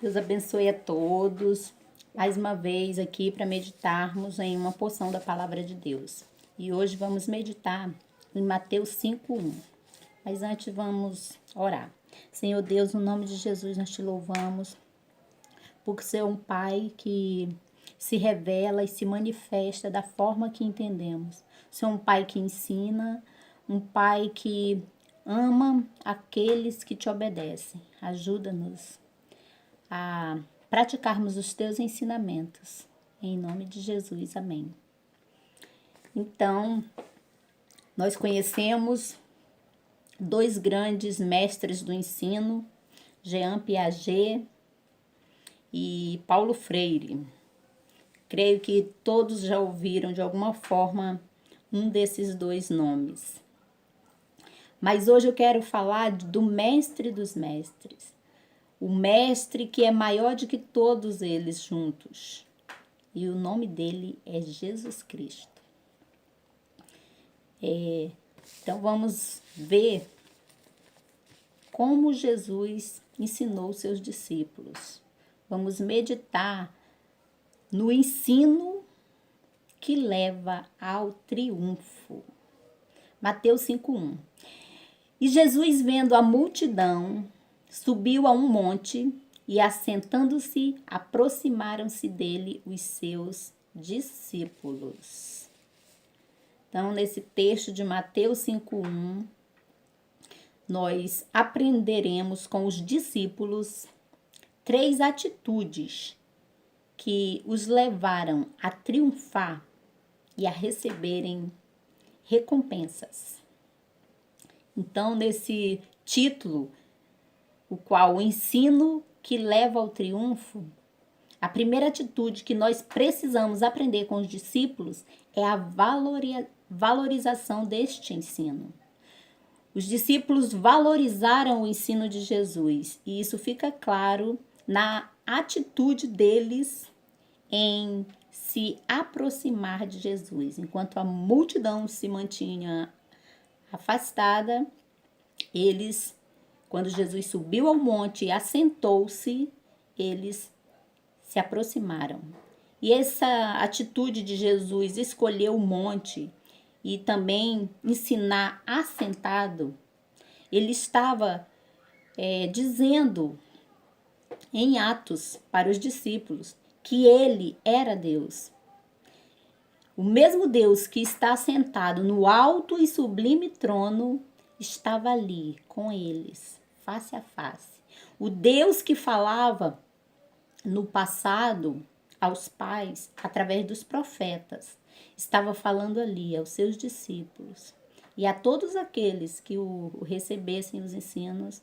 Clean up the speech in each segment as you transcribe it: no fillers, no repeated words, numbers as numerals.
Deus abençoe a todos. Mais uma vez aqui para meditarmos em uma porção da palavra de Deus. E hoje vamos meditar em Mateus 5:1. Mas antes vamos orar. Senhor Deus, no nome de Jesus nós te louvamos, por ser um Pai que se revela e se manifesta da forma que entendemos. Ser um Pai que ensina, um Pai que ama aqueles que te obedecem. Ajuda-nos a praticarmos os teus ensinamentos. Em nome de Jesus, amém. Então, nós conhecemos dois grandes mestres do ensino, Jean Piaget e Paulo Freire. Creio que todos já ouviram de alguma forma um desses dois nomes. Mas hoje eu quero falar do mestre dos mestres. O mestre que é maior do que todos eles juntos. E o nome dele é Jesus Cristo. Então vamos ver como Jesus ensinou seus discípulos. Vamos meditar no ensino que leva ao triunfo. Mateus 5:1. E Jesus, vendo a multidão, subiu a um monte e, assentando-se, aproximaram-se dele os seus discípulos. Então, nesse texto de Mateus 5:1, nós aprenderemos com os discípulos 3 atitudes que os levaram a triunfar e a receberem recompensas. Então, nesse título, o qual o ensino que leva ao triunfo, a primeira atitude que nós precisamos aprender com os discípulos é a valorização deste ensino. Os discípulos valorizaram o ensino de Jesus e isso fica claro na atitude deles em se aproximar de Jesus. Enquanto a multidão se mantinha afastada, eles, quando Jesus subiu ao monte e assentou-se, eles se aproximaram. E essa atitude de Jesus escolher o monte e também ensinar assentado, ele estava dizendo em Atos para os discípulos que ele era Deus. O mesmo Deus que está sentado no alto e sublime trono estava ali com eles, face a face. O Deus que falava no passado aos pais, através dos profetas, estava falando ali aos seus discípulos e a todos aqueles que o recebessem os ensinos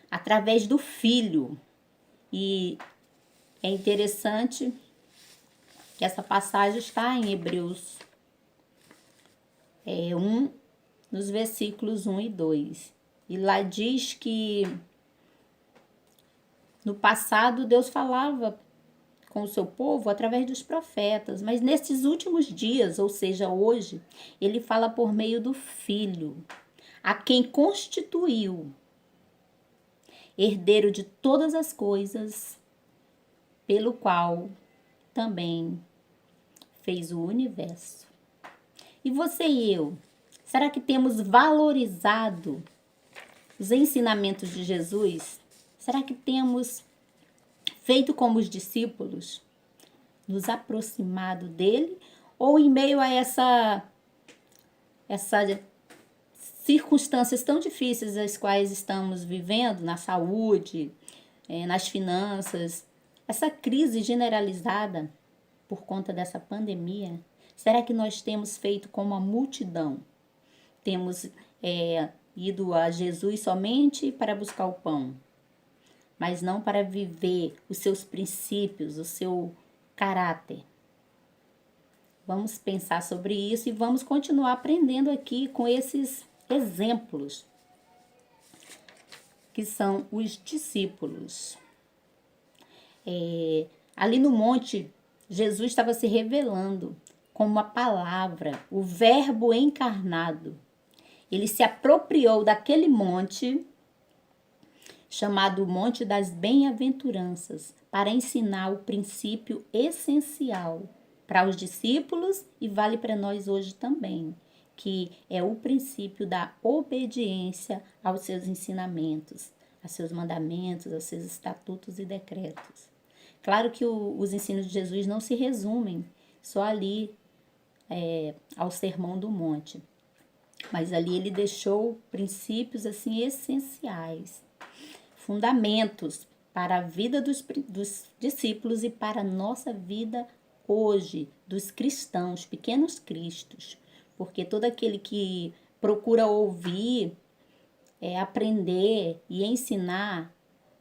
através do Filho. E é interessante que essa passagem está em Hebreus 1, nos versículos 1 e 2. E lá diz que no passado Deus falava com o seu povo através dos profetas, mas nesses últimos dias, ou seja, hoje, ele fala por meio do Filho, a quem constituiu herdeiro de todas as coisas, pelo qual também fez o universo. E você e eu, será que temos valorizado os ensinamentos de Jesus? Será que temos feito como os discípulos, nos aproximado dele? Ou em meio a essas circunstâncias tão difíceis as quais estamos vivendo, na saúde, nas finanças, essa crise generalizada por conta dessa pandemia, será que nós temos feito como a multidão? Temos ido a Jesus somente para buscar o pão, mas não para viver os seus princípios, o seu caráter. Vamos pensar sobre isso e vamos continuar aprendendo aqui com esses exemplos que são os discípulos. Ali no monte, Jesus estava se revelando como a palavra, o verbo encarnado. Ele se apropriou daquele monte chamado Monte das Bem-aventuranças, para ensinar o princípio essencial para os discípulos e vale para nós hoje também, que é o princípio da obediência aos seus ensinamentos, aos seus mandamentos, aos seus estatutos e decretos. Claro que os ensinos de Jesus não se resumem só ali ao Sermão do Monte, mas ali ele deixou princípios assim essenciais, fundamentos para a vida dos discípulos e para a nossa vida hoje, dos cristãos, pequenos cristos, porque todo aquele que procura ouvir, aprender e ensinar,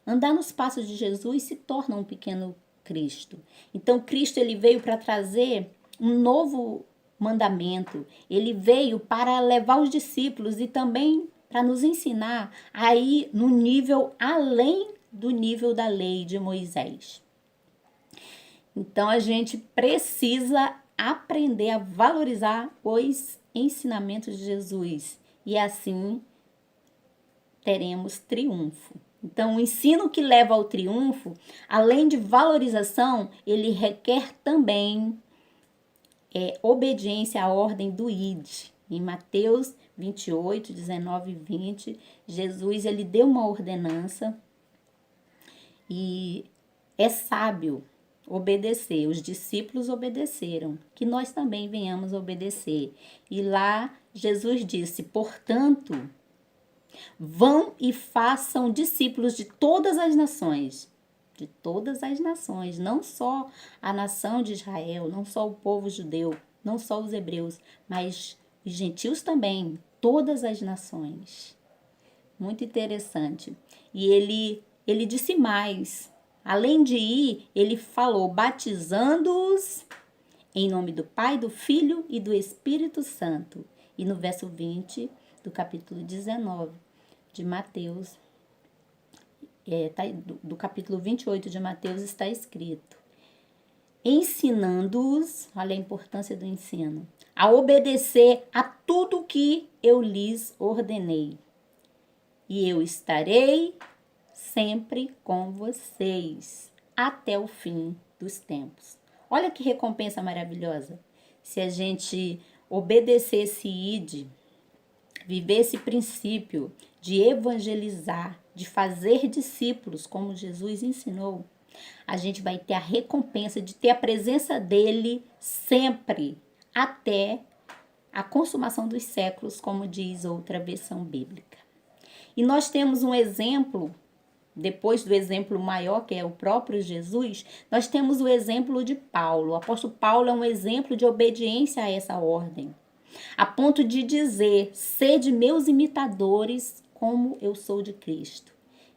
andar nos passos de Jesus se torna um pequeno Cristo. Então Cristo ele veio para trazer um novo mandamento, ele veio para levar os discípulos e também para nos ensinar a ir no nível além do nível da lei de Moisés. Então a gente precisa aprender a valorizar os ensinamentos de Jesus e assim teremos triunfo. Então, o ensino que leva ao triunfo, além de valorização, ele requer também obediência à ordem do ID. Em Mateus 28, 19 e 20, Jesus ele deu uma ordenança e é sábio obedecer. Os discípulos obedeceram, que nós também venhamos obedecer. E lá Jesus disse, portanto, vão e façam discípulos de todas as nações, não só a nação de Israel, não só o povo judeu, não só os hebreus, mas os gentios também, todas as nações. Muito interessante. E ele disse mais, além de ir, ele falou, batizando-os em nome do Pai, do Filho e do Espírito Santo. E no verso 20 do capítulo 19 de Mateus, do capítulo 28 de Mateus está escrito, ensinando-os, olha a importância do ensino, a obedecer a tudo que eu lhes ordenei. E eu estarei sempre com vocês, até o fim dos tempos. Olha que recompensa maravilhosa. Se a gente obedecer esse ID, viver esse princípio de evangelizar, de fazer discípulos, como Jesus ensinou, a gente vai ter a recompensa de ter a presença dele sempre, até a consumação dos séculos, como diz outra versão bíblica. E nós temos um exemplo, depois do exemplo maior, que é o próprio Jesus, nós temos o exemplo de Paulo. O apóstolo Paulo é um exemplo de obediência a essa ordem, a ponto de dizer, sede meus imitadores, como eu sou de Cristo.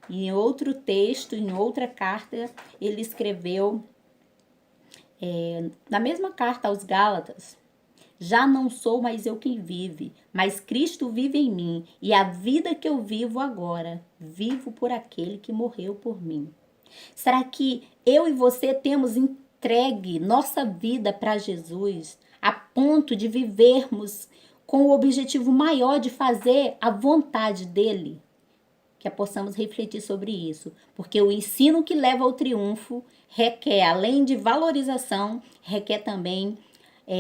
E em outro texto, em outra carta, ele escreveu, na mesma carta aos Gálatas, já não sou mais eu quem vive, mas Cristo vive em mim, e a vida que eu vivo agora, vivo por aquele que morreu por mim. Será que eu e você temos entregue nossa vida para Jesus, a ponto de vivermos com o objetivo maior de fazer a vontade dele? Que possamos refletir sobre isso, porque o ensino que leva ao triunfo requer, além de valorização, requer também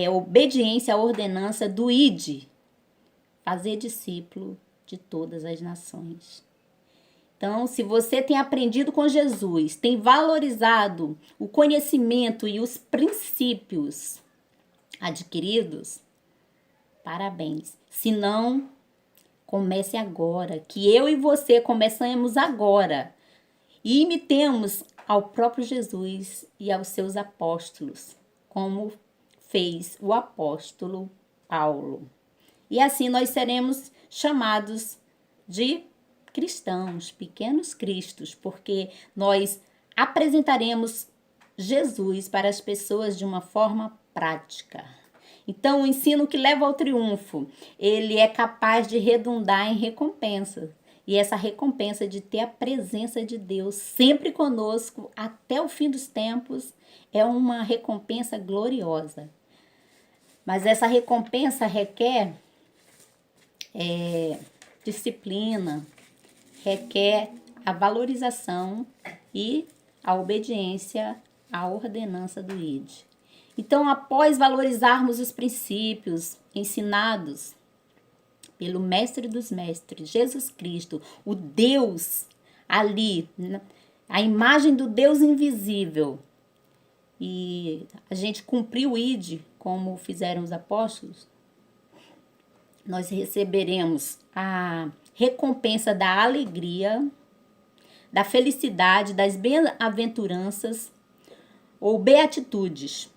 obediência à ordenança do ID, fazer discípulo de todas as nações. Então, se você tem aprendido com Jesus, tem valorizado o conhecimento e os princípios adquiridos, parabéns. Se não, comece agora, que eu e você começamos agora e imitemos ao próprio Jesus e aos seus apóstolos, como fez o apóstolo Paulo. E assim nós seremos chamados de cristãos, pequenos cristos, porque nós apresentaremos Jesus para as pessoas de uma forma prática. Então, o ensino que leva ao triunfo, ele é capaz de redundar em recompensa. E essa recompensa de ter a presença de Deus sempre conosco até o fim dos tempos é uma recompensa gloriosa. Mas essa recompensa requer disciplina, requer a valorização e a obediência à ordenança do ID. Então, após valorizarmos os princípios ensinados pelo Mestre dos Mestres, Jesus Cristo, o Deus ali, a imagem do Deus invisível, e a gente cumpriu o ID, como fizeram os apóstolos, nós receberemos a recompensa da alegria, da felicidade, das bem-aventuranças ou beatitudes,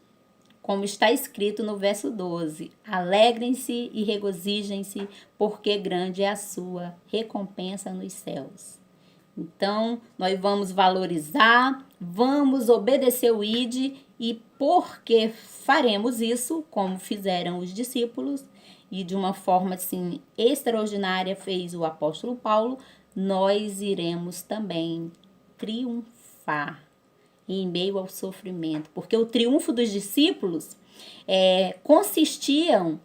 como está escrito no verso 12. Alegrem-se e regozijem-se, porque grande é a sua recompensa nos céus. Então, nós vamos valorizar, vamos obedecer o ID, e porque faremos isso, como fizeram os discípulos, e de uma forma assim extraordinária fez o apóstolo Paulo, nós iremos também triunfar em meio ao sofrimento. Porque o triunfo dos discípulos consistiam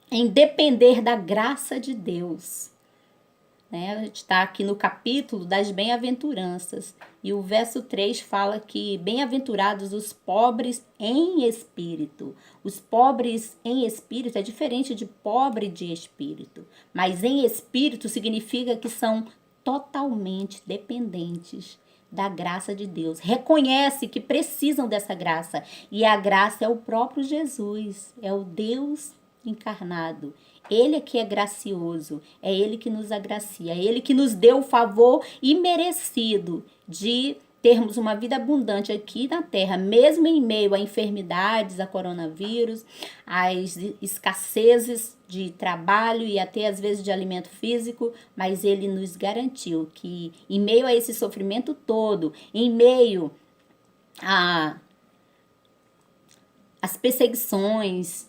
em depender da graça de Deus. A gente está aqui no capítulo das bem-aventuranças, e o verso 3 fala que bem-aventurados os pobres em espírito. Os pobres em espírito é diferente de pobre de espírito, mas em espírito significa que são totalmente dependentes da graça de Deus. Reconhece que precisam dessa graça, e a graça é o próprio Jesus, é o Deus encarnado. Ele é que é gracioso, é Ele que nos agracia, é Ele que nos deu o favor imerecido de termos uma vida abundante aqui na Terra, mesmo em meio a enfermidades, a coronavírus, às escassezes de trabalho e até às vezes de alimento físico, mas Ele nos garantiu que em meio a esse sofrimento todo, em meio às perseguições,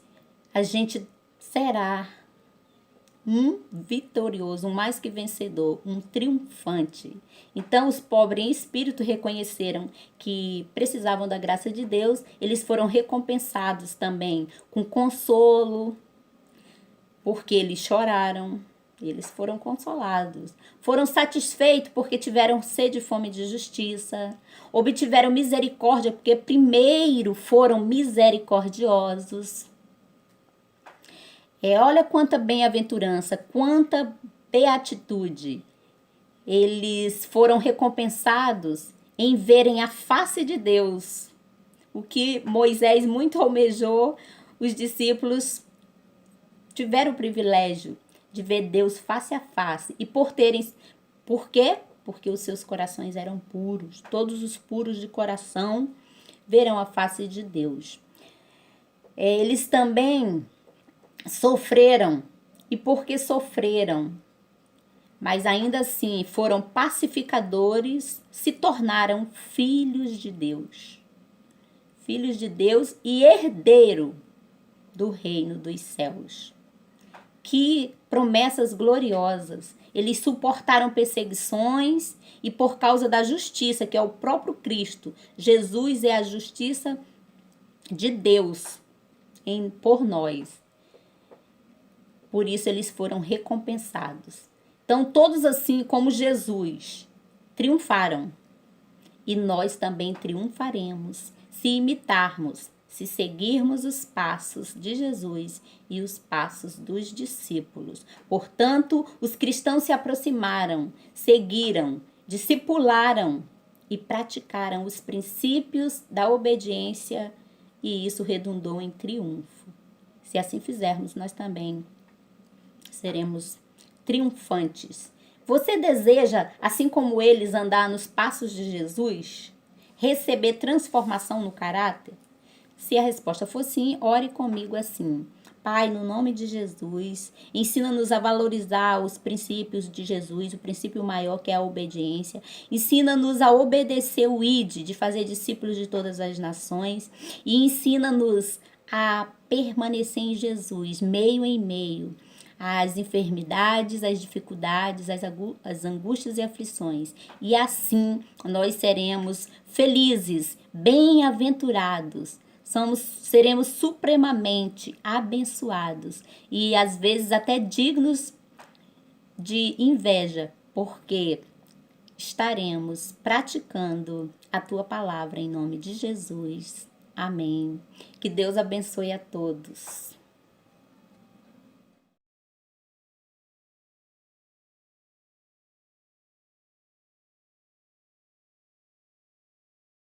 a gente será um vitorioso, um mais que vencedor, um triunfante. Então, os pobres em espírito reconheceram que precisavam da graça de Deus, eles foram recompensados também com consolo, porque eles choraram, eles foram consolados. Foram satisfeitos porque tiveram sede e fome de justiça, obtiveram misericórdia porque primeiro foram misericordiosos. Olha quanta bem-aventurança, quanta beatitude. Eles foram recompensados em verem a face de Deus. O que Moisés muito almejou, os discípulos tiveram o privilégio de ver Deus face a face. E por quê? Porque os seus corações eram puros. Todos os puros de coração verão a face de Deus. Eles também sofreram, e porque sofreram, mas ainda assim foram pacificadores, se tornaram filhos de Deus. Filhos de Deus e herdeiro do reino dos céus. Que promessas gloriosas! Eles suportaram perseguições e por causa da justiça, que é o próprio Cristo. Jesus é a justiça de Deus por nós. Por isso eles foram recompensados. Então, todos assim como Jesus triunfaram. E nós também triunfaremos se imitarmos, se seguirmos os passos de Jesus e os passos dos discípulos. Portanto, os cristãos se aproximaram, seguiram, discipularam e praticaram os princípios da obediência, e isso redundou em triunfo. Se assim fizermos, nós também seremos triunfantes. Você deseja, assim como eles, andar nos passos de Jesus? Receber transformação no caráter? Se a resposta for sim, ore comigo assim. Pai, no nome de Jesus, ensina-nos a valorizar os princípios de Jesus, o princípio maior que é a obediência. Ensina-nos a obedecer o ID, de fazer discípulos de todas as nações. E ensina-nos a permanecer em Jesus, meio em meio às enfermidades, às dificuldades, às angústias e aflições. E assim nós seremos felizes, bem-aventurados. Seremos supremamente abençoados e às vezes até dignos de inveja, porque estaremos praticando a tua palavra em nome de Jesus. Amém. Que Deus abençoe a todos.